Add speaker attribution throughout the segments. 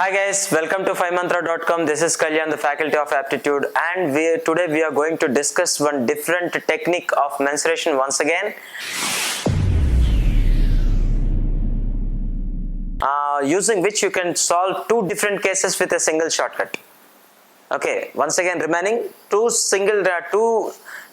Speaker 1: Hi guys, welcome to 5mantra.com. This is Kalyan, the faculty of aptitude, and today we are going to discuss one different technique of mensuration once again, using which you can solve two different cases with a single shortcut. Okay, once again remaining two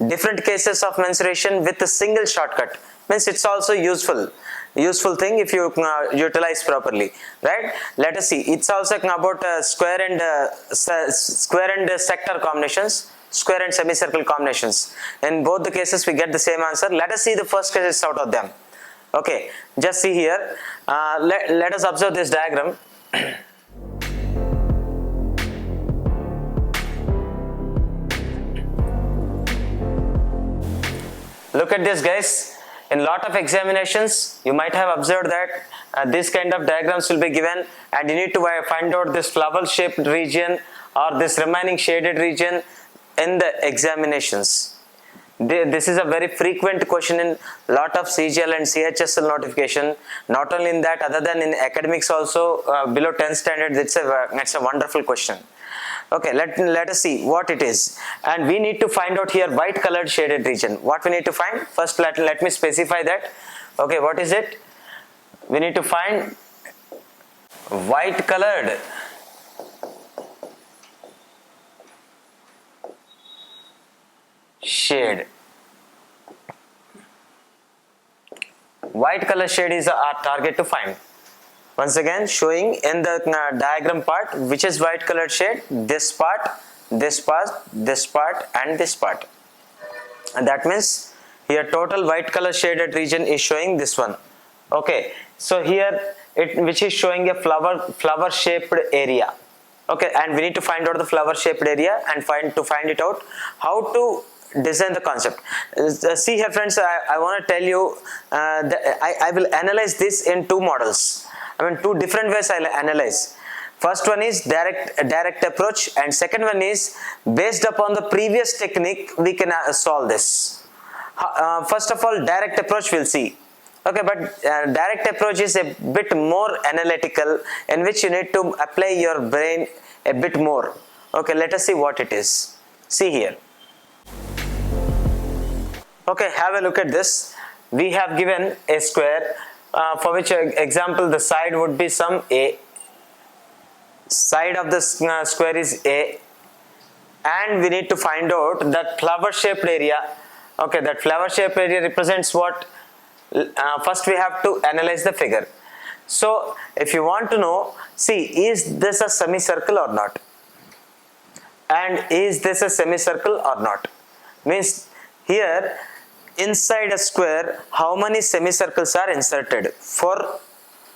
Speaker 1: different cases of mensuration with a single shortcut. Means it's also useful thing if you utilize properly, right? Let us see. It's also about square and sector combinations, square and semicircle combinations. In both the cases we get the same answer. Let us see the first cases out of them. Okay, just see here. Let us observe this diagram. Look at this, guys. In lot of examinations, you might have observed that this kind of diagrams will be given, and you need to find out this flower shaped region or this remaining shaded region in the examinations. This is a very frequent question in lot of CGL and CHSL notification. Not only in that, other than in academics also, below 10th standard, it's a wonderful question. Okay, let us see what it is, and we need to find out here white colored shaded region. What we need to find? First let me specify that. Okay, what is it? We need to find white colored shade. White color shade is our target to find. Once again, showing in the diagram part which is white colored shade, this part, this part, this part, and this part. And that means here total white color shaded region is showing this one. Okay, so here which is showing a flower shaped area. Okay, and we need to find out the flower shaped area and find it out how to design the concept. See here, friends, I want to tell you I will analyze this in two models. Two different ways I'll analyze. First one is direct approach, and second one is based upon the previous technique we can solve this. First of all, direct approach we'll see. Okay, but direct approach is a bit more analytical, in which you need to apply your brain a bit more. Okay, let us see what it is. See here. Okay, have a look at this. We have given a square. For which example the side would be some A. Side of the square is A, and we need to find out that flower shaped area. Okay, that flower shaped area represents what? First we have to analyze the figure. So if you want to know, see, is this a semicircle or not, and is this a semicircle or not? Means here inside a square, how many semicircles are inserted?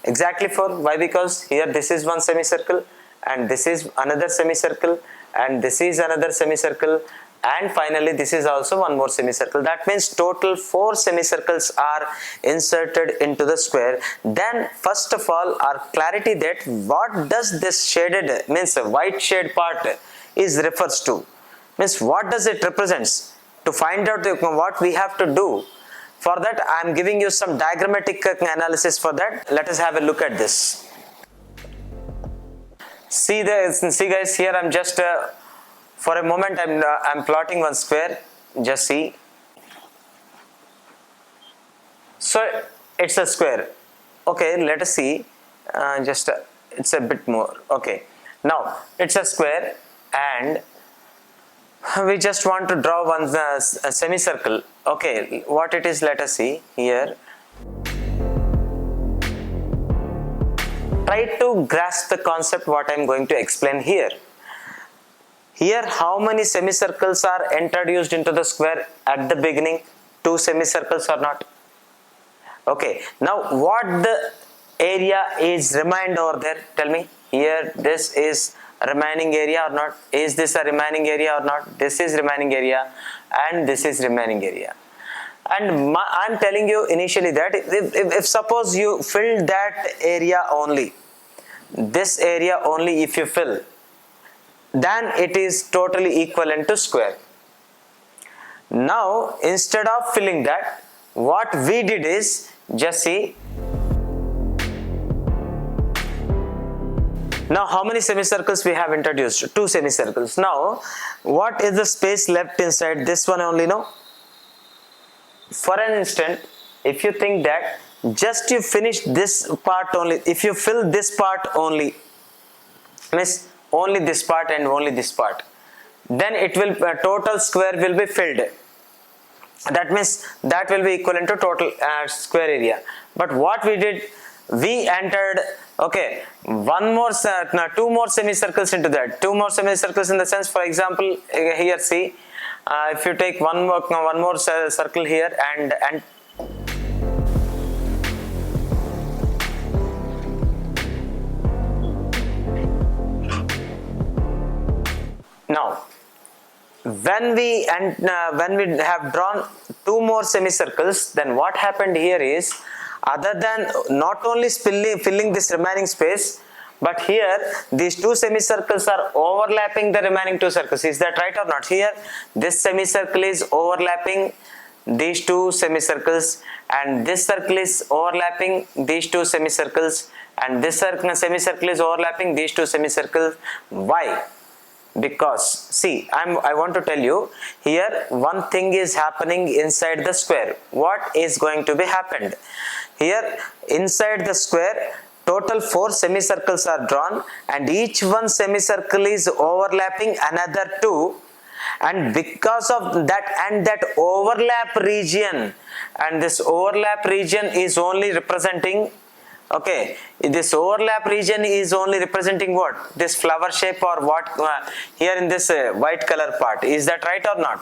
Speaker 1: Exactly 4. Why? Because here this is one semicircle, and this is another semicircle, and this is another semicircle, and finally this is also one more semicircle. That means total 4 semicircles are inserted into the square. Then first of all, our clarity that what does this shaded, means white shade part is refers to, means what does it represents? To find out what we have to do, for that I am giving you some diagrammatic analysis for that. Let us have a look at this. See guys, here I'm just for a moment I'm plotting one square. Just see. So it's a square. Okay, let us see. It's a bit more. Okay, now it's a square, and we just want to draw one semicircle. Okay, what it is, let us see here. Try to grasp the concept what I am going to explain here. Here how many semicircles are introduced into the square at the beginning? 2 semicircles or not? Okay, now what the area is remained over there? Tell me. Here this is remaining area or not? Is this a remaining area or not? This is remaining area, and this is remaining area. And I'm telling you initially that if suppose you fill that area only, this area only, if you fill, then it is totally equivalent to square. Now instead of filling that, what we did is, just see, Now how many semicircles we have introduced? 2 semicircles. Now what is the space left inside this one only? No. For an instant, if you think that just you finish this part only, if you fill this part only, means only this part and only this part, then it will total square will be filled. That means that will be equivalent to total square area. But what we did, we entered two more semicircles into that. Two more semicircles in the sense, for example, here see, if you take one more circle here and now when we have drawn 2 more semicircles, then what happened here is, other than not only filling this remaining space, but here these 2 semicircles are overlapping the remaining 2 circles. Is that right or not? Here this semicircle is overlapping these 2 semicircles, and this circle is overlapping these 2 semicircles, and this semicircle is overlapping these 2 semicircles. Why? Because see, I want to tell you here one thing is happening inside the square. What is going to be happened here inside the square? Total 4 semicircles are drawn, and each one semicircle is overlapping another 2, and because of that and that overlap region, and this overlap region is only representing, this overlap region is only representing what? This flower shape or what here in this white color part. Is that right or not?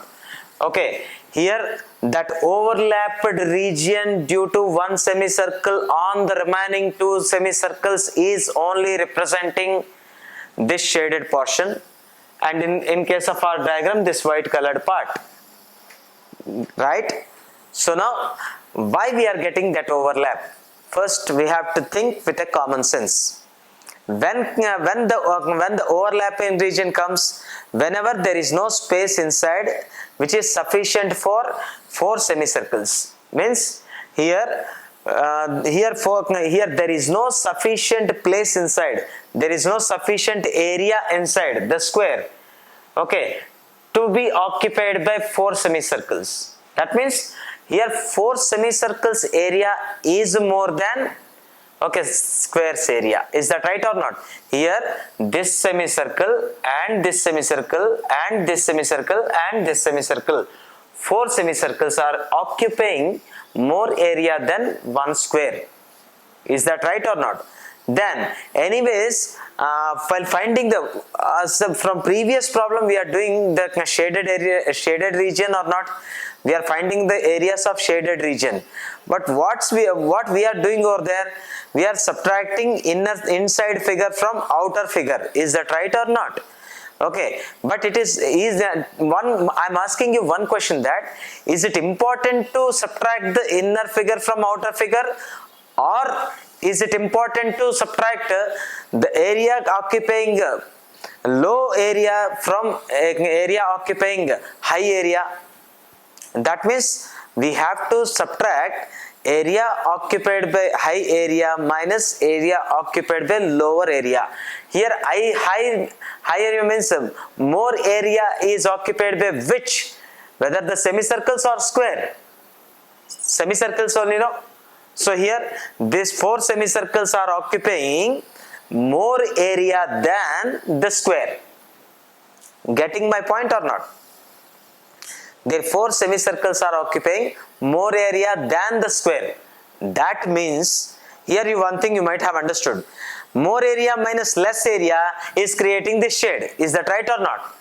Speaker 1: Okay, here that overlapped region due to one semicircle on the remaining 2 semicircles is only representing this shaded portion, and in case of our diagram, this white colored part, right? So now why we are getting that overlap? First we have to think with a common sense. When the overlapping region comes, whenever there is no space inside which is sufficient for 4 semicircles, means here there is no sufficient place inside, there is no sufficient area inside the square, to be occupied by 4 semicircles. That means here 4 semicircles area is more than squares area. Is that right or not? Here this semicircle and this semicircle and this semicircle and this semicircle, 4 semicircles are occupying more area than 1 square. Is that right or not? Then anyways, while finding the from previous problem, we are doing the shaded region or not, we are finding the areas of shaded region. But what we are doing over there, we are subtracting inside figure from outer figure. Is that right or not? But it is one, I'm asking you one question, that is it important to subtract the inner figure from outer figure, or is it important to subtract the area occupying low area from area occupying high area? That means we have to subtract area occupied by high area minus area occupied by lower area. Here high area means more area is occupied by which? Whether the semicircles or square? Semicircles only, no? So here these 4 semicircles are occupying more area than the square. Getting my point or not? Therefore, semicircles are occupying more area than the square. That means, here one thing you might have understood, more area minus less area is creating this shade. Is that right or not?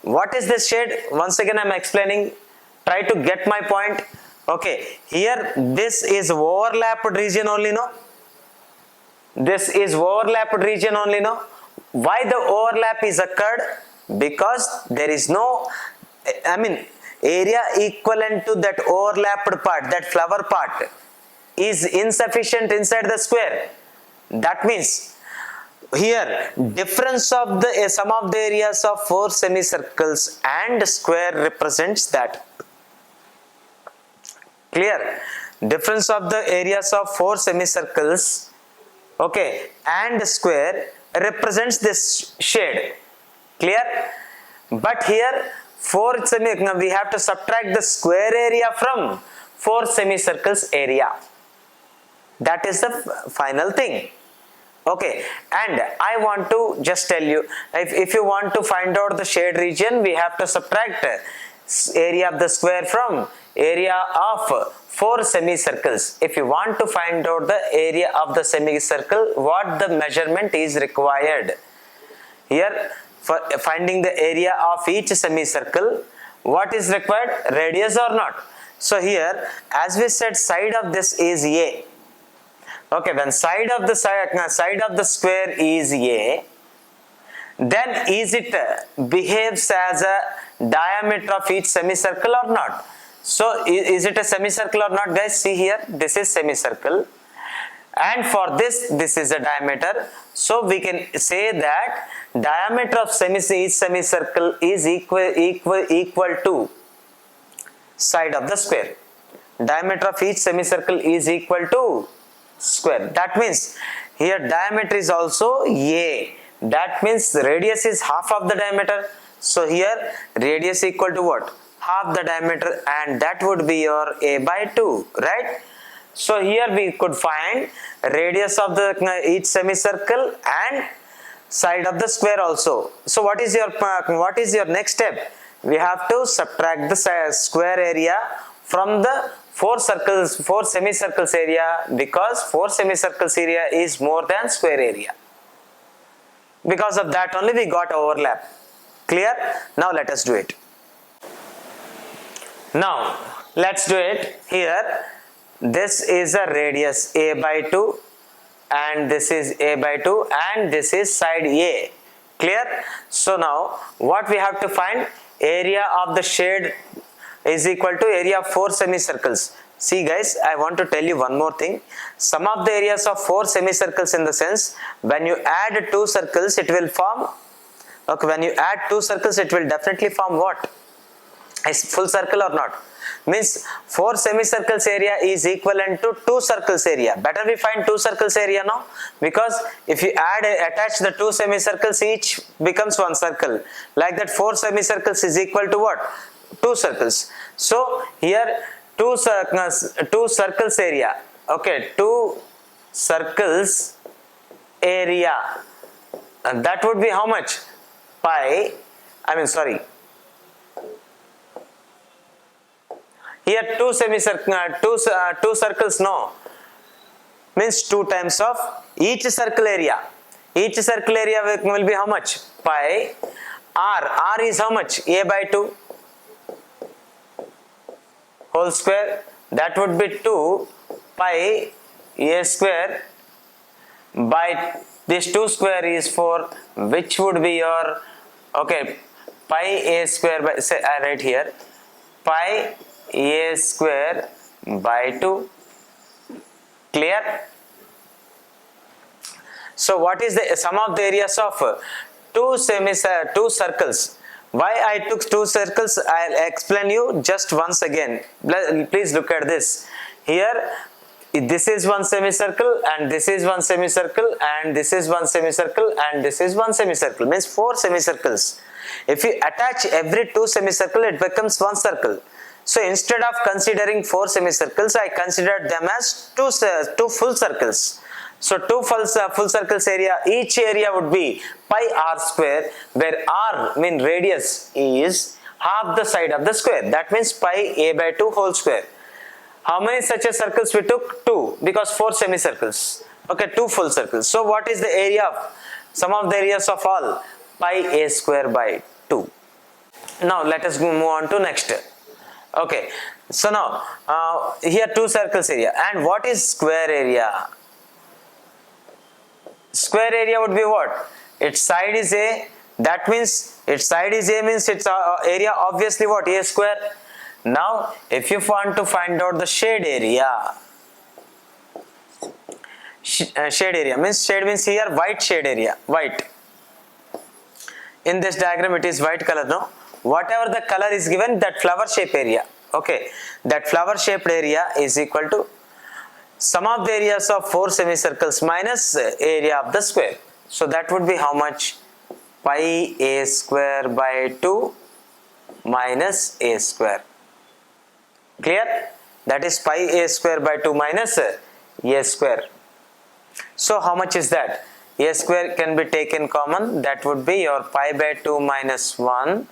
Speaker 1: What is this shade? Once again I am explaining. Try to get my point. Here this is overlapped region only, no? This is overlapped region only, no? Why the overlap is occurred? Because there is no, area equivalent to that overlapped part, that flower part, is insufficient inside the square. That means here difference of the sum of the areas of 4 semicircles and square represents that. Clear? Difference of the areas of 4 semicircles and square represents this shade. Clear? But here 4 we have to subtract the square area from 4 semicircles area. That is the final thing. Okay, and I want to just tell you, if you want to find out the shade region, we have to subtract area of the square from area of 4 semicircles. If you want to find out the area of the semicircle, what the measurement is required? Here, for finding the area of each semicircle, what is required? Radius or not? So here, as we said, side of this is A. Okay, when side of the square is A, then is it behaves as a diameter of each semicircle or not? So is it a semicircle or not, guys? See here, this is semicircle, and for this is a diameter. So we can say that diameter of each semicircle is equal to side of the square. Diameter of each semicircle is equal to square. That means here diameter is also A. That means radius is half of the diameter. So here radius equal to what? Half the diameter, and that would be your A by 2, right? So here we could find radius of the each semicircle and side of the square also. So what is your next step? We have to subtract the square area from the 4 semicircles area, because 4 semicircles area is more than square area. Because of that only we got overlap. Clear? Now let us do it. Now let's do it. Here this is a radius A by 2, and this is A by 2, and this is side A. Clear? So now what we have to find? Area of the shade is equal to area of 4 semicircles. See guys, I want to tell you one more thing. Sum of the areas of 4 semicircles, in the sense, when you add 2 circles it will form, okay, when you add 2 circles it will definitely form what? A full circle or not? Means 4 semicircles area is equivalent to 2 circles area. Better we find 2 circles area now, because if you attach the 2 semicircles, each becomes 1 circle. Like that 4 semicircles is equal to what? 2 circles. So here 2 circles area. Okay, 2 circles area. And that would be how much? Here 2 circles, no, means 2 times of each circle area. Each circle area will be how much? Pi r. R is how much? A by 2 whole square. That would be 2 pi a square by this 2 square is 4, which would be your, okay, pi a square by, say I write here, pi a square by 2. Clear? So what is the sum of the areas of 2 circles? Why I took 2 circles, I'll explain you just once again. Please look at this. Here this is 1 semicircle, and this is 1 semicircle, and this is 1 semicircle, and this is 1 semicircle, means 4 semicircles. If you attach every 2 semicircle, it becomes 1 circle. So instead of considering 4 semicircles, I considered them as 2 full circles. So 2 full circles area, each area would be pi r square, where r mean radius is half the side of the square. That means pi a by 2 whole square. How many such a circles we took? 2, because 4 semicircles. Okay, 2 full circles. So what is the area of sum of the areas of all? Pi a square by 2. Now let us move on to next. Okay, so now here 2 circles area, and what is square area? Square area would be what? Its side is A. That means its side is A, means its area obviously what? A square. Now if you want to find out the shade area, shade area means, shade means here white shade area, white. In this diagram it is white color, no? Whatever the color is given, that flower shape area, okay, that flower shaped area is equal to sum of the areas of 4 semicircles minus area of the square. So that would be how much? Pi a square by 2 minus a square. Clear? That is pi a square by 2 minus a square. So how much is that? A square can be taken common. That would be your pi by 2 minus 1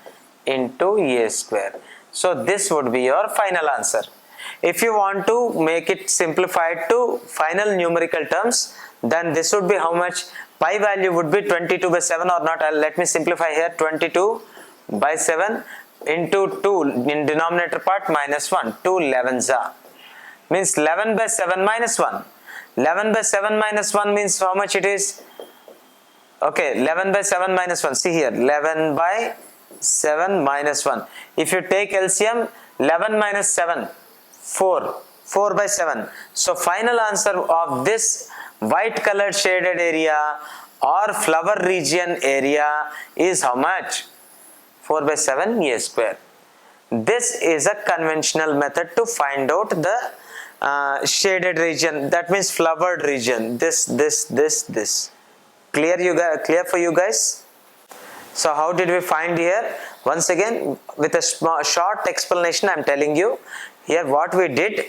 Speaker 1: into a square. So this would be your final answer. If you want to make it simplified to final numerical terms, then this would be how much? Pi value would be 22 by 7 or not. Let me simplify here. 22 by 7 into 2 in denominator part minus 1. 2 11s means 11 by 7 minus 1. 11 by 7 minus 1 means how much it is? Okay, 11 by 7 minus 1. See here, 11 by 7 minus 1. If you take LCM, 11 minus 7, 4. 4 by 7. So final answer of this white colored shaded area or flower region area is how much? 4 by 7 a square. This is a conventional method to find out the shaded region, that means flowered region. This. Clear for you guys? So how did we find here? Once again, with a short explanation, I am telling you here what we did.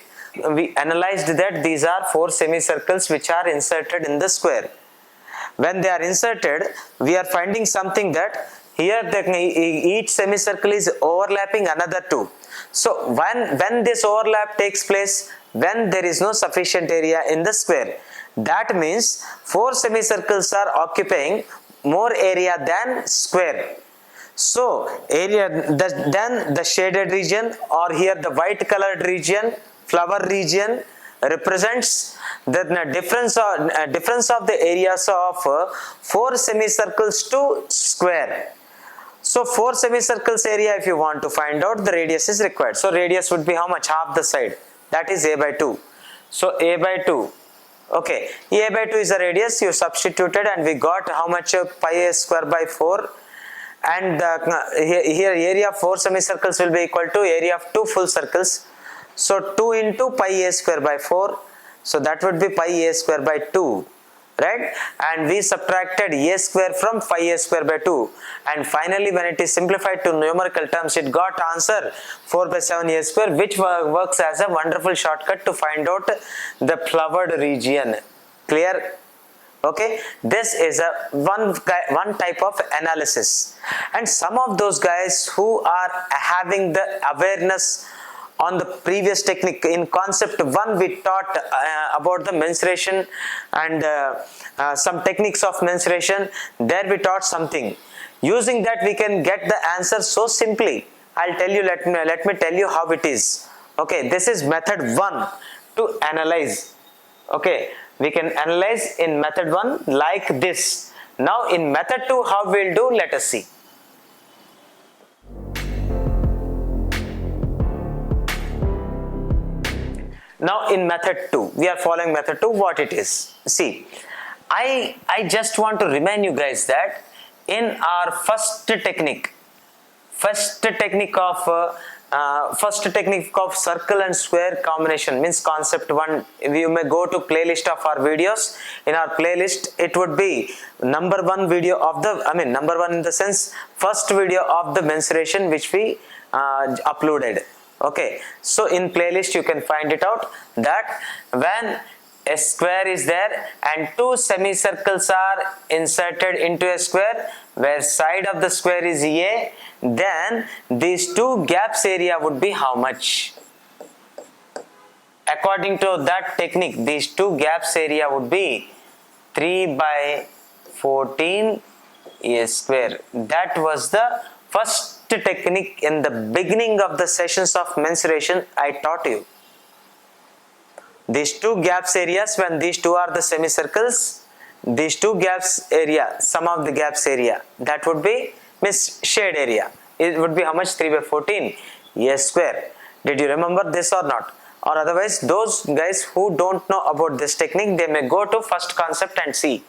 Speaker 1: We analyzed that these are 4 semicircles which are inserted in the square. When they are inserted, we are finding something that here each semicircle is overlapping another 2. So when this overlap takes place, when there is no sufficient area in the square, that means 4 semicircles are occupying more area than square. So then the shaded region, or here the white colored region, flower region, represents the difference of the areas of 4 semicircles to square. So 4 semicircles area, if you want to find out, the radius is required. So radius would be how much? Half the side, that is a by 2. So a by 2. Okay, a by 2 is the radius. You substituted and we got how much? Pi a square by 4. And here area of 4 semicircles will be equal to area of 2 full circles. So 2 into pi a square by 4. So that would be pi a square by 2. Right? And we subtracted a square from pi a square by 2. And finally, when it is simplified to numerical terms, it got answer 4 by 7 a square, which works as a wonderful shortcut to find out the flowered region. Clear? Okay, this is a one type of analysis. And some of those guys who are having the awareness on the previous technique, in concept 1 we taught about the mensuration and some techniques of mensuration. There we taught something. Using that we can get the answer so simply. I'll tell you, let me tell you how it is. Okay, this is method 1 to analyze. Okay, we can analyze in method 1 like this. Now in method 2 how we'll do, let us see. Now in method 2, we are following method 2, what it is. See, I just want to remind you guys that in our first technique of circle and square combination, means concept 1, you may go to playlist of our videos. In our playlist, it would be number 1 video of the, number 1 in the sense, first video of the mensuration which we uploaded. Okay, so in playlist you can find it out that when a square is there and 2 semicircles are inserted into a square where side of the square is A, then these 2 gaps area would be how much? According to that technique, these 2 gaps area would be 3 by 14 A square. That was the first technique in the beginning of the sessions of mensuration I taught you. These 2 gaps areas, when these 2 are the semicircles, these 2 gaps area, sum of the gaps area, that would be shade area. It would be how much? 3 by 14 A square. Did you remember this or not? Or otherwise, those guys who don't know about this technique, they may go to first concept and see.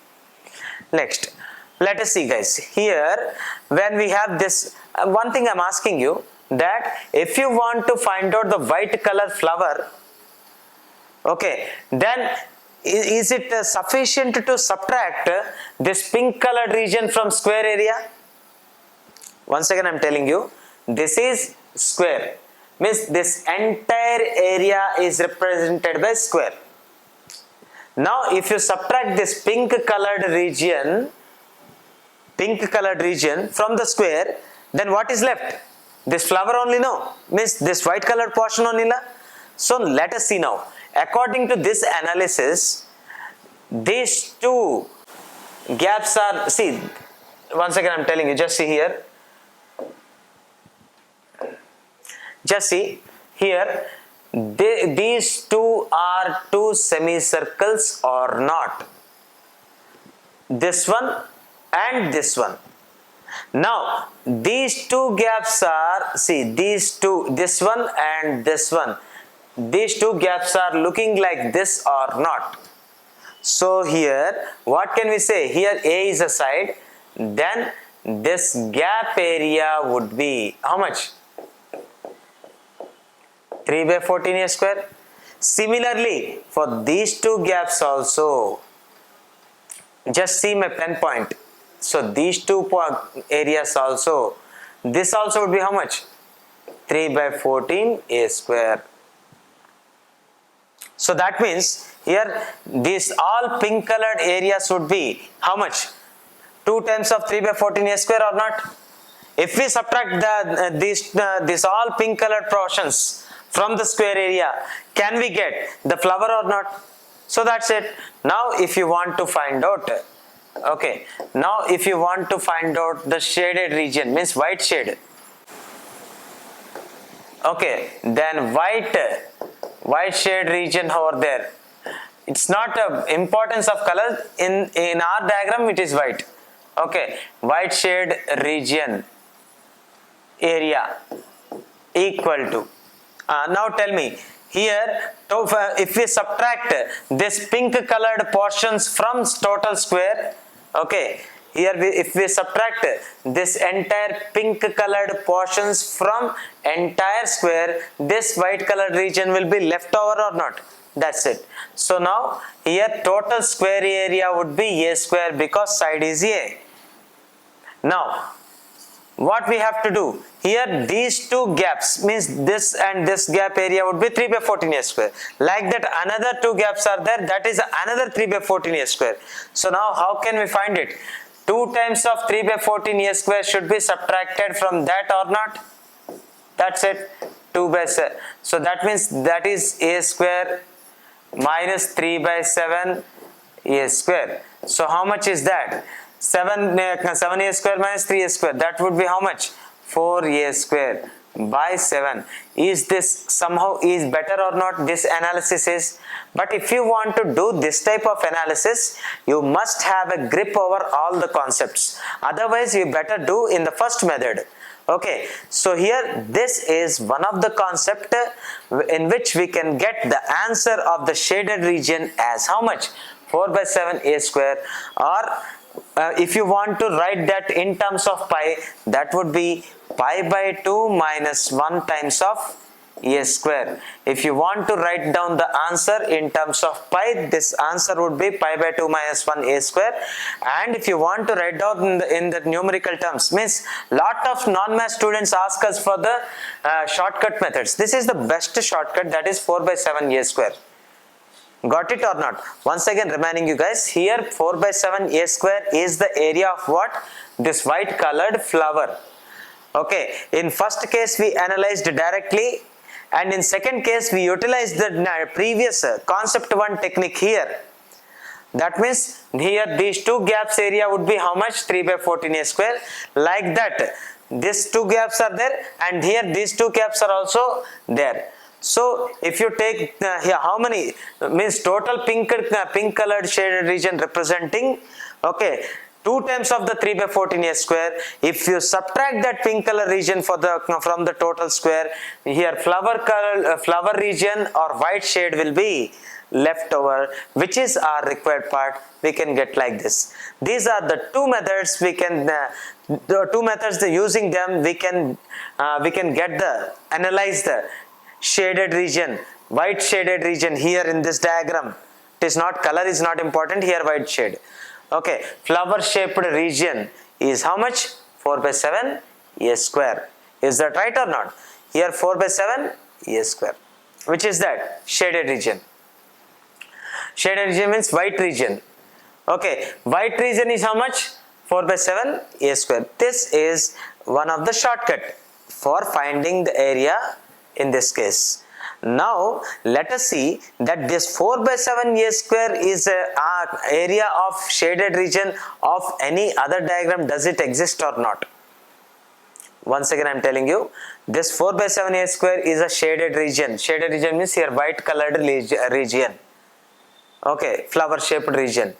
Speaker 1: Next, let us see guys. Here, when we have this, one thing I'm asking you, that if you want to find out the white color flower, okay, then is it sufficient to subtract this pink colored region from square area? Once again I am telling you, this is square, means this entire area is represented by square. Now if you subtract this pink colored region from the square, then what is left? This flower only, no? Means this white colored portion only, la? So let us see now. According to this analysis, these two gaps are, see, once again I am telling you, just see here. Just see here, these two are two semicircles or not. This one and this one. Now these two gaps are, see, these two, this one and this one, these two gaps are looking like this or not. So here what can we say? Here A is a side, then this gap area would be how much? 3 by 14 a square. Similarly for these two gaps also, just see my pen point. So these two areas also, this also would be how much? 3 by 14 a square. So that means here these all pink colored areas would be how much? 2 times of 3 by 14 a square or not? If we subtract these all pink colored portions from the square area, can we get the flower or not? So that's it. Now if you want to find out, okay, now if you want to find out the shaded region, means white shade, okay, then white shade region over there, it's not a importance of color, in our diagram it is white, okay, white shade region area equal to, now tell me here, if we subtract this pink colored portions from total square, okay, here if we subtract this entire pink colored portions from entire square, this white colored region will be left over or not? That's it. So now here total square area would be a square because side is a. Now what we have to do here, these two gaps, means this and this gap area would be 3 by 14 a square. Like that another two gaps are there, that is another 3 by 14 a square. So now how can we find it? 2 times of 3 by 14 a square should be subtracted from that or not? That's it. 2 by 7. So that means that is a square minus 3 by 7 a square. So how much is that? 7 a square minus 3 a square, that would be how much? 4 a square by 7. Is this somehow is better or not? This analysis is. But if you want to do this type of analysis, you must have a grip over all the concepts. Otherwise you better do in the first method. Okay, so here this is one of the concept in which we can get the answer of the shaded region as how much? 4 by 7 a square, or if you want to write that in terms of pi, that would be pi by 2 minus 1 times of a square. If you want to write down the answer in terms of pi, this answer would be pi by 2 minus 1 a square. And if you want to write down in the numerical terms, means lot of non-math students ask us for the shortcut methods. This is the best shortcut, that is 4 by 7 a square. Got it or not? Once again reminding you guys, here 4 by 7 a square is the area of what? This white colored flower. Okay, in first case we analyzed directly, and in second case we utilized the previous concept 1 technique here. That means here these two gaps area would be how much? 3 by 14 a square. Like that these two gaps are there, and here these two gaps are also there. So if you take here how many, means total pink colored shaded region representing, okay, 2 times of the 3 by 14 a square. If you subtract that pink color region from the total square, here flower region or white shade will be left over, which is our required part. We can get like this. These are the two methods we can using them we can get the analyze the shaded region, white shaded region here in this diagram. It is not, color is not important here, white shade. Okay, flower shaped region is how much? 4 by 7 a square. Is that right or not? Here 4 by 7 a square. Which is that? Shaded region. Shaded region means white region. Okay, white region is how much? 4 by 7 a square. This is one of the shortcut for finding the area in this case. Now let us see that this 4 by 7 a square is a area of shaded region of any other diagram. Does it exist or not? Once again I am telling you, this 4 by 7 a square is a shaded region. Shaded region means here white colored region. Okay, flower shaped region.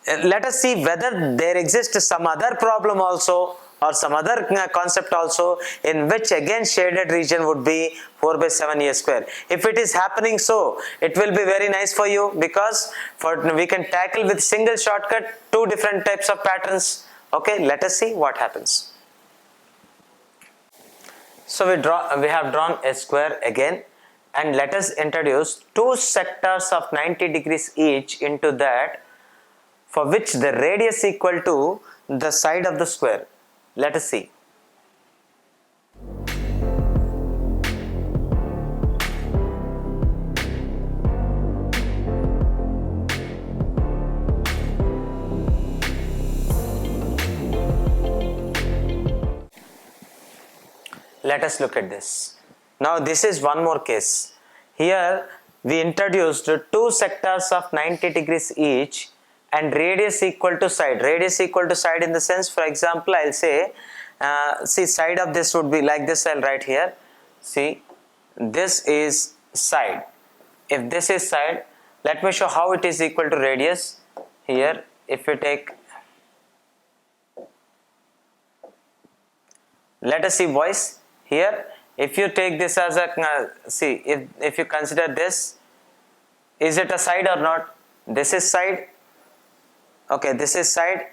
Speaker 1: Let us see whether there exists some other problem also, or some other concept also, in which again shaded region would be 4 by 7 a square. If it is happening so, it will be very nice for you, because we can tackle with single shortcut 2 different types of patterns. Okay, let us see what happens. So we have drawn a square again, and let us introduce 2 sectors of 90 degrees each into that, for which the radius equal to the side of the square. Let us see. Let us look at this. Now this is one more case. Here we introduced 2 sectors of 90 degrees each and radius equal to side. Radius equal to side in the sense, for example, I'll say, see, side of this would be like this. I'll write here. See, this is side. If this is side, let me show how it is equal to radius. Here, if you take, let us see, boys. Here, if you take this as a, see, if you consider this, is it a side or not? This is side. Okay, this is side.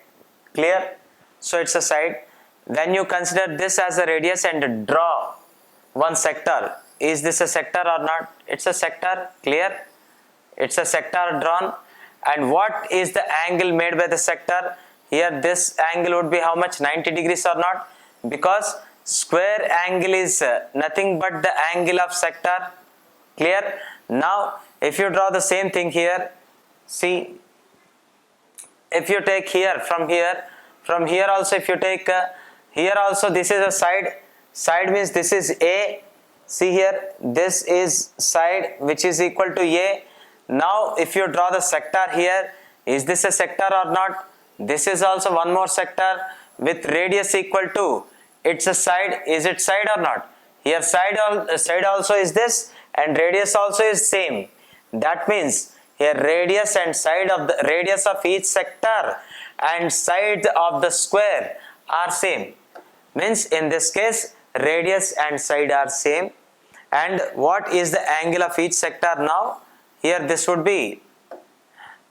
Speaker 1: Clear? So it's a side. When you consider this as a radius and draw one sector, is this a sector or not? It's a sector. Clear? It's a sector drawn. And what is the angle made by the sector? Here this angle would be how much? 90 degrees or not? Because square angle is nothing but the angle of sector. Clear? Now if you draw the same thing here, see, if you take here, from here also, if you take here also, this is a side means this is A. See here, this is side which is equal to A. Now if you draw the sector here, is this a sector or not? This is also one more sector with radius equal to, it's a side. Is it side or not? Here side also is this, and radius also is same. That means here radius and side of the radius of each sector and side of the square are same. Means in this case radius and side are same. And what is the angle of each sector now? Here this would be,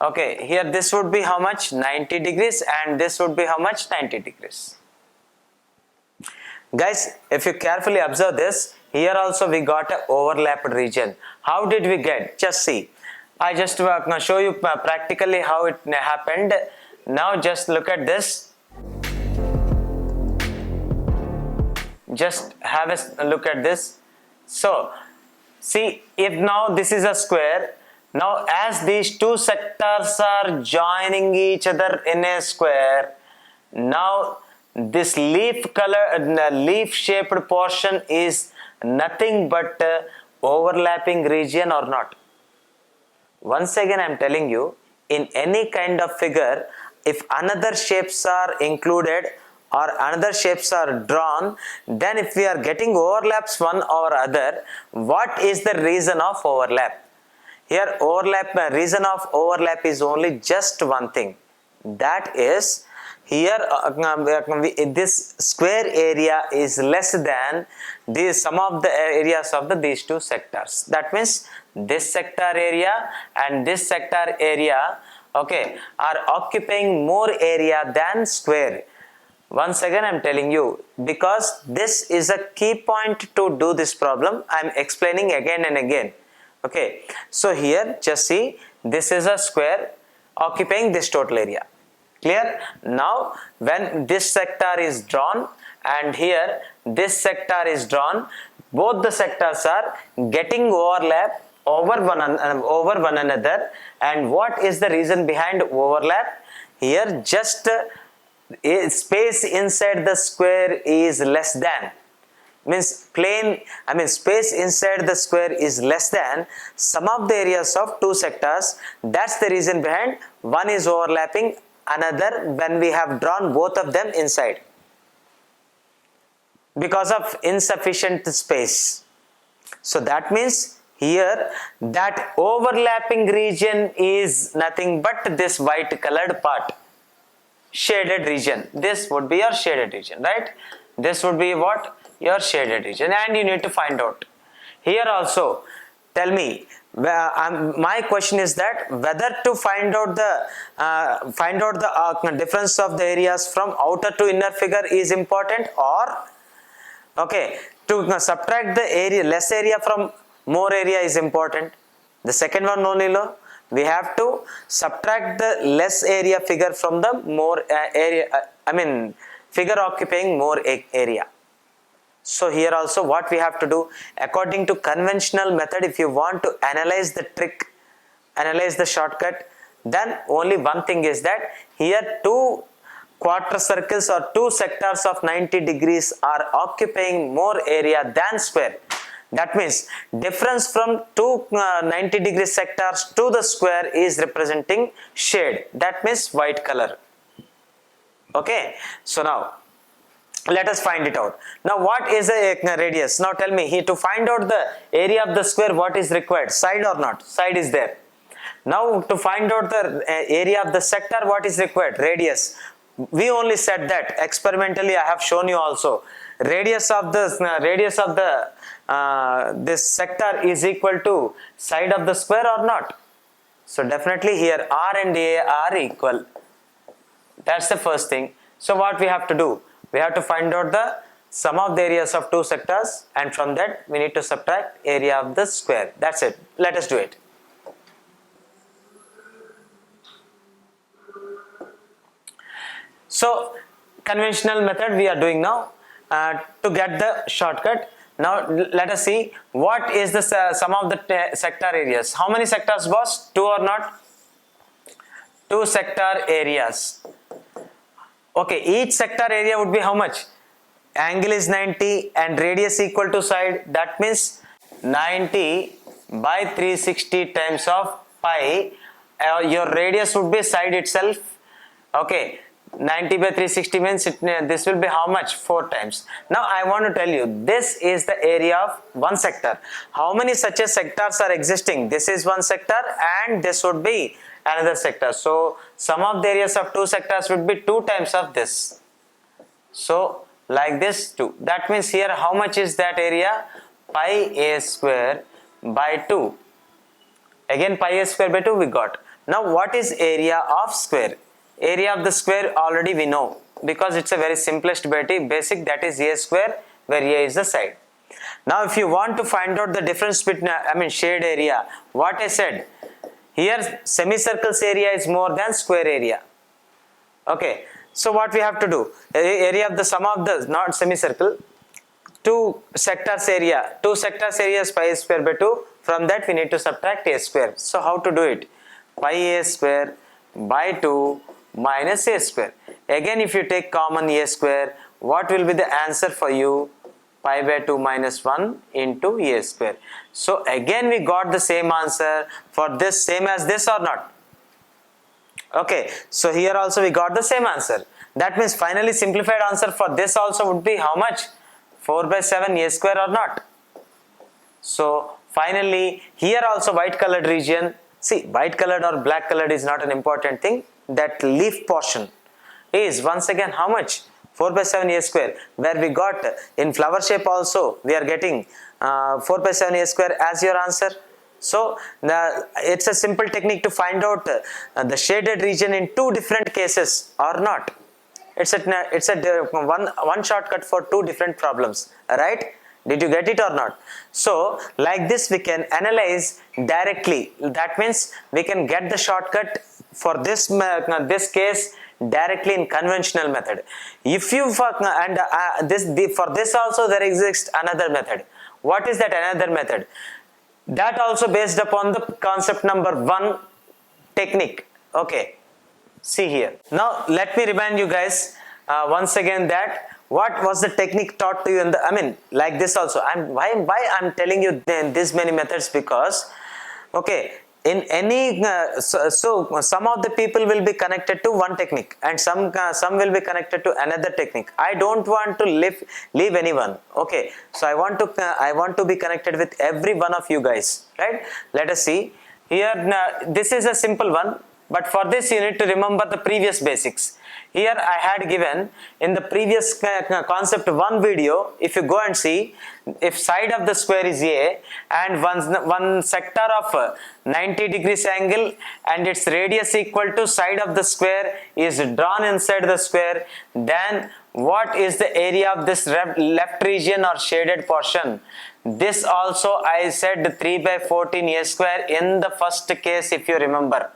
Speaker 1: okay, here this would be how much? 90 degrees, and this would be how much? 90 degrees. Guys, if you carefully observe this, here also we got an overlapped region. How did we get? Just see. I just show you practically how it happened. Now just look at this. Just have a look at this. So see, if now this is a square, now as these 2 sectors are joining each other in a square, now this leaf shaped portion is nothing but overlapping region or not. Once again I am telling you, in any kind of figure, if another shapes are included or another shapes are drawn, then if we are getting overlaps one or other, what is the reason of overlap? Here reason of overlap is only just one thing. That is, here this square area is less than the sum of the areas of these 2 sectors. That means this sector area and this sector area, okay, are occupying more area than square. Once again I am telling you, because this is a key point to do this problem, I am explaining again and again. Okay, so here just see, this is a square occupying this total area. Clear? Now when this sector is drawn and here this sector is drawn, both the sectors are getting overlap over one another. And what is the reason behind overlap? Here just space inside the square is less than, means space inside the square is less than sum of the areas of two sectors. That's the reason behind one is overlapping another when we have drawn both of them inside, because of insufficient space. So that means here that overlapping region is nothing but this white colored part, shaded region. This would be your shaded region, right? This would be what? Your shaded region, and you need to find out. Here also tell me, my question is that whether to find out the difference of the areas from outer to inner figure is important, or okay, to subtract the area, less area from more area is important. The second one only, we have to subtract the less area figure from the more area, figure occupying more area. So here also what we have to do, according to conventional method, if you want to analyze the trick, analyze the shortcut, then only one thing is that here two quarter circles or two sectors of 90 degrees are occupying more area than square. That means difference from two 90 degree sectors to the square is representing shade. That means white color. Okay, so now let us find it out. Now what is a radius? Now tell me, here to find out the area of the square, what is required? Side or not? Side is there. Now to find out the area of the sector, what is required? Radius. We only said that experimentally. I have shown you also. Radius of the this sector is equal to side of the square or not? So definitely here R and A are equal. That's the first thing. So what we have to do? We have to find out the sum of the areas of two sectors, and from that we need to subtract area of the square. That's it. Let us do it. So conventional method we are doing now to get the shortcut. Now let us see what is the sum of the sector areas. How many sectors, boss? Two or not? Two sector areas. Okay, each sector area would be how much? Angle is 90 and radius equal to side. That means 90 by 360 times of pi. Your radius would be side itself. Okay, 90 by 360 means this will be how much? 4 times. Now I want to tell you, this is the area of one sector. How many such a sectors are existing? This is one sector and this would be another sector. So sum of the areas of two sectors would be 2 times of this. So like this 2. That means here how much is that area? Pi a square by 2. Again pi a square by 2 we got. Now what is area of square? Area of the square already we know, because it's a very simplest basic, that is a square, where a is the side. Now if you want to find out the difference between shade area, what I said, here semicircle's area is more than square area. Okay, so what we have to do, area of the sum of the, not semicircle, two sectors area is pi a square by 2. From that we need to subtract a square. So how to do it? Pi a square by 2 minus a square. Again if you take common a square, what will be the answer for you? Pi by 2 minus 1 into a square. So again we got the same answer for this, same as this or not? Okay, so here also we got the same answer. That means finally simplified answer for this also would be how much? 4 by 7 a square or not? So finally here also white colored region. See, white colored or black colored is not an important thing. That leaf portion is once again how much? 4 by 7 a square, where we got in flower shape also we are getting 4 by 7 a square as your answer. So it's a simple technique to find out the shaded region in two different cases or not. It's a one shortcut for two different problems, right? Did you get it or not? So like this we can analyze directly. That means we can get the shortcut for this case directly in conventional method. If you for this also there exists another method. What is that another method? That also based upon the concept number 1 technique. Okay, see here. Now let me remind you guys once again that what was the technique taught to you in the, like this also. Why I'm telling you this many methods, because okay, in any so some of the people will be connected to one technique and some will be connected to another technique. I don't want to leave anyone. Okay, so I want to be connected with every one of you guys, right? Let us see here. This is a simple one, but for this you need to remember the previous basics. Here I had given in the previous concept 1 video, if you go and see, if side of the square is A and one sector of 90 degrees angle and its radius equal to side of the square is drawn inside the square, then what is the area of this left region or shaded portion? This also I said 3 by 14 A square in the first case, if you remember.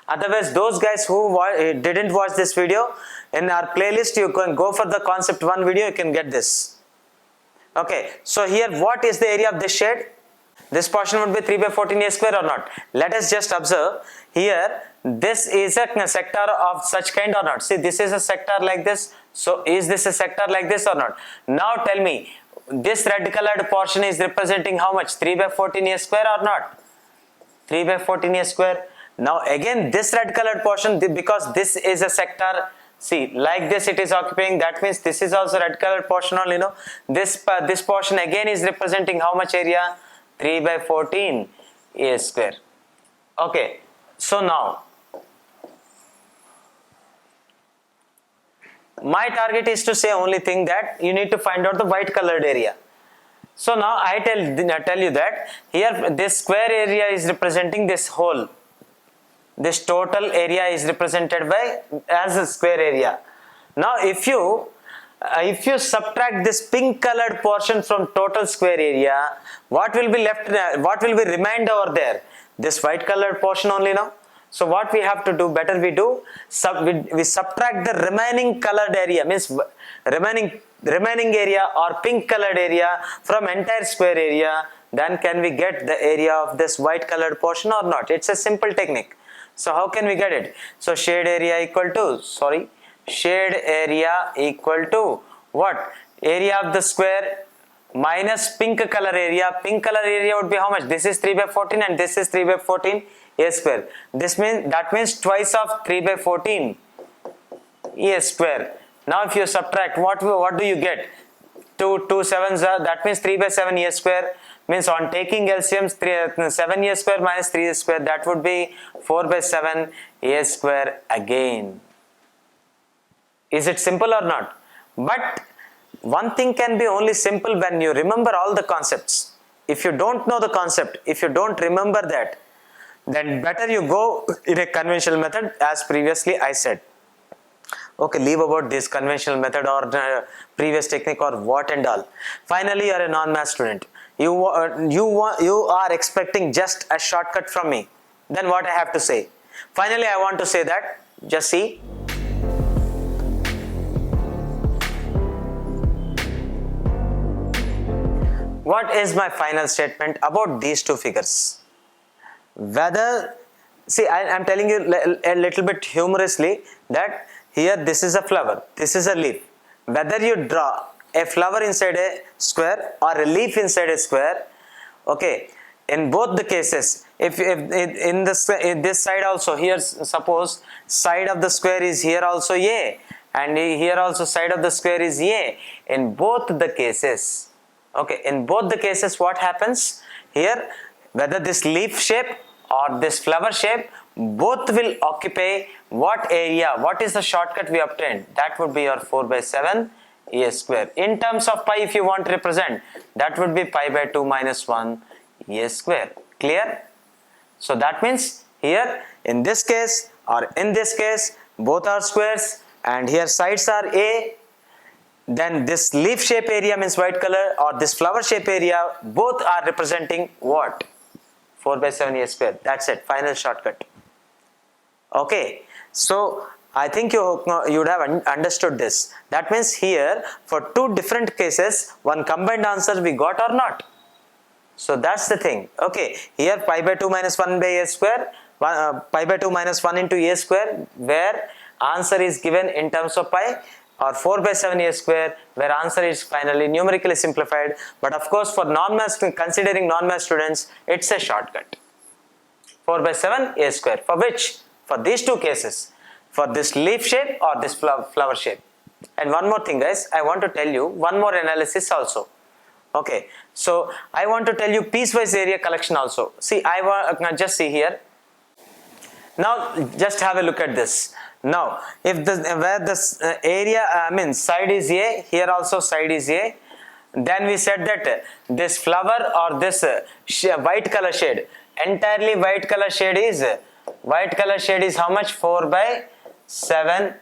Speaker 1: Otherwise, those guys who didn't watch this video, in our playlist you can go for the concept 1 video, you can get this. Okay, so here what is the area of this shade? This portion would be 3 by 14 A square or not? Let us just observe here, this is a sector of such kind or not? See, this is a sector like this. So is this a sector like this or not? Now tell me, this red colored portion is representing how much? 3 by 14 A square or not? 3 by 14 A square. Now again this red colored portion, because this is a sector, see like this it is occupying, that means this is also red colored portion only, no? This portion again is representing how much area? 3 by 14 A square. Okay, so now my target is to say only thing that you need to find out the white colored area. So now I tell you that here this square area is representing this whole. This total area is represented by as a square area. Now if you subtract this pink colored portion from total square area, what will be left, what will be remained over there? This white colored portion only now. So what we have to do, better we do, we subtract the remaining colored area, means remaining area or pink colored area from entire square area, then can we get the area of this white colored portion or not? It's a simple technique. So how can we get it? So shade area equal to what? Area of the square minus pink color area. Pink color area would be how much? This is 3 by 14 and this is 3 by 14 A square. That means twice of 3 by 14 A square. Now if you subtract, what do you get? 2 sevens, that means 3 by 7 A square. Means on taking LCM 7 A square minus 3 A square, that would be 4 by 7 A square again. Is it simple or not? But one thing can be only simple when you remember all the concepts. If you don't know the concept, if you don't remember that, then better you go in a conventional method, as previously I said. Okay, leave about this conventional method or previous technique or what and all. Finally, you are a non-math student. You are expecting just a shortcut from me. Then what I have to say? Finally, I want to say that, just see. What is my final statement about these two figures? Whether, see, I am telling you a little bit humorously that here this is a flower, this is a leaf. Whether you draw a flower inside a square or a leaf inside a square, okay, in both the cases, if in this side also, here suppose side of the square is here also A and here also side of the square is A, in both the cases, okay, in both the cases what happens here, whether this leaf shape or this flower shape, both will occupy what area, what is the shortcut we obtained? That would be your 4 by 7 A square. In terms of pi, if you want to represent, that would be pi by 2 minus 1 A square. Clear? So that means here in this case or in this case, both are squares and here sides are A. then this leaf shape area means white color, or this flower shape area, both are representing what? 4 by 7 a square. That's it, final shortcut. Okay, so I think you would have understood this. That means here for two different cases, one combined answer we got or not. So that's the thing. Okay, here pi by 2 minus 1 by a square, pi by 2 minus 1 into a square, where answer is given in terms of pi, or 4 by 7 a square, where answer is finally numerically simplified. But of course for non-math, considering non-math students, it's a shortcut. 4 by 7 a square. For which? For these two cases. For this leaf shape or this flower shape. And one more thing guys, I want to tell you one more analysis also. Okay, so I want to tell you piecewise area collection also. See, I want just see here. Now just have a look at this. Now if where this area side is A, here also side is A, then we said that this flower or this white color shade, entirely white color shade is how much? 4 by 7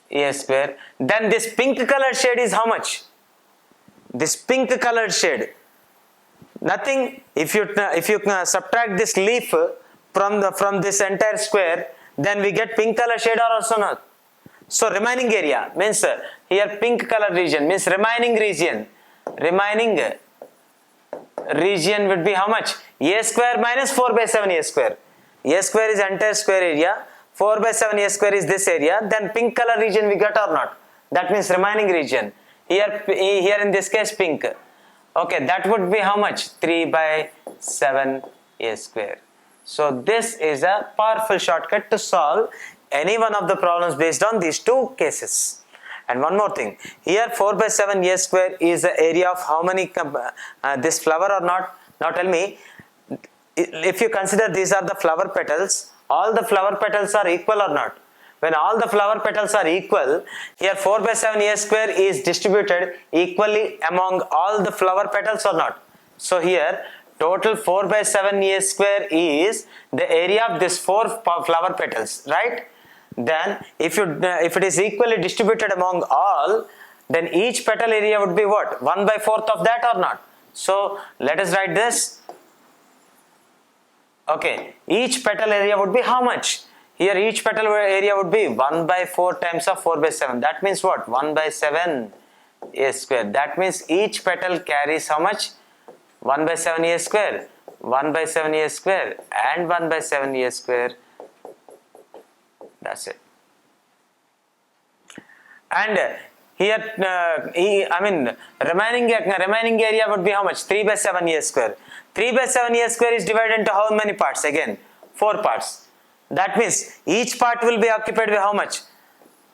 Speaker 1: a square. Then this pink colored shade is how much? This pink colored shade, nothing. If you subtract this leaf from this entire square, then we get pink color shade or also not. So remaining area means here pink color region means remaining region would be how much? A square minus 4 by 7 a square. A square is entire square area, 4 by 7 a square is this area, then pink color region we got or not? That means remaining region. Here in this case pink. Okay, that would be how much? 3 by 7 a square. So this is a powerful shortcut to solve any one of the problems based on these two cases. And one more thing, here 4 by 7 a square is the area of how many this flower or not? Now tell me, if you consider these are the flower petals, all the flower petals are equal or not? When all the flower petals are equal, here 4 by 7 a square is distributed equally among all the flower petals or not? So here total 4 by 7 a square is the area of this 4 flower petals, right? Then if it is equally distributed among all, then each petal area would be what? 1 by 4th of that or not? So let us write this. Okay, each petal area would be how much? Here each petal area would be 1 by 4 times of 4 by 7. That means what? 1 by 7 a square. That means each petal carries how much? 1 by 7 a square, 1 by 7 a square and 1 by 7 a square. That's it. And here remaining area would be how much? 3 by 7 a square. 3 by 7 a square is divided into how many parts? Again 4 parts. That means each part will be occupied by how much?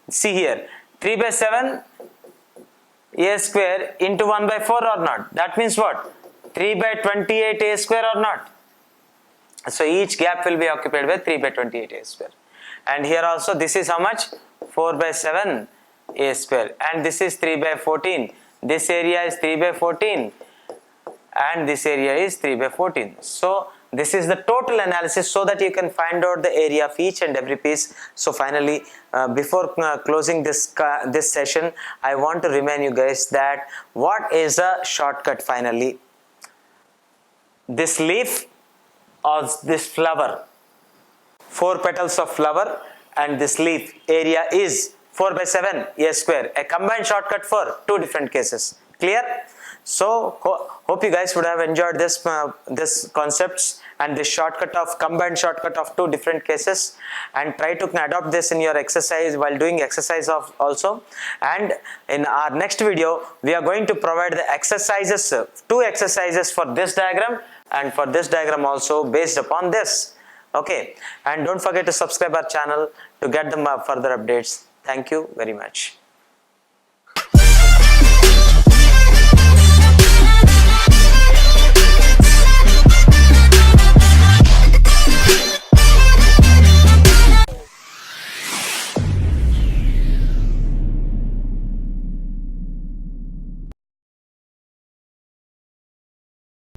Speaker 1: See here, 3 by 7 a square into 1 by 4 or not? That means what? 3 by 28 a square or not? So each gap will be occupied by 3 by 28 a square. And here also this is how much? 4 by 7 a square, and this is 3 by 14. This area is 3 by 14 and this area is 3 by 14. So this is the total analysis so that you can find out the area of each and every piece. So finally, before closing this session, I want to remind you guys that what is a shortcut finally? This leaf or this flower, 4 petals of flower and this leaf area is 4 by 7 a square, a combined shortcut for two different cases. Clear? So hope you guys would have enjoyed this concepts and this combined shortcut of two different cases, and try to adopt this in your exercise while doing exercise also. And in our next video we are going to provide the exercises, 2 exercises for this diagram and for this diagram also based upon this. Okay, and don't forget to subscribe our channel to get the further updates. Thank you very much.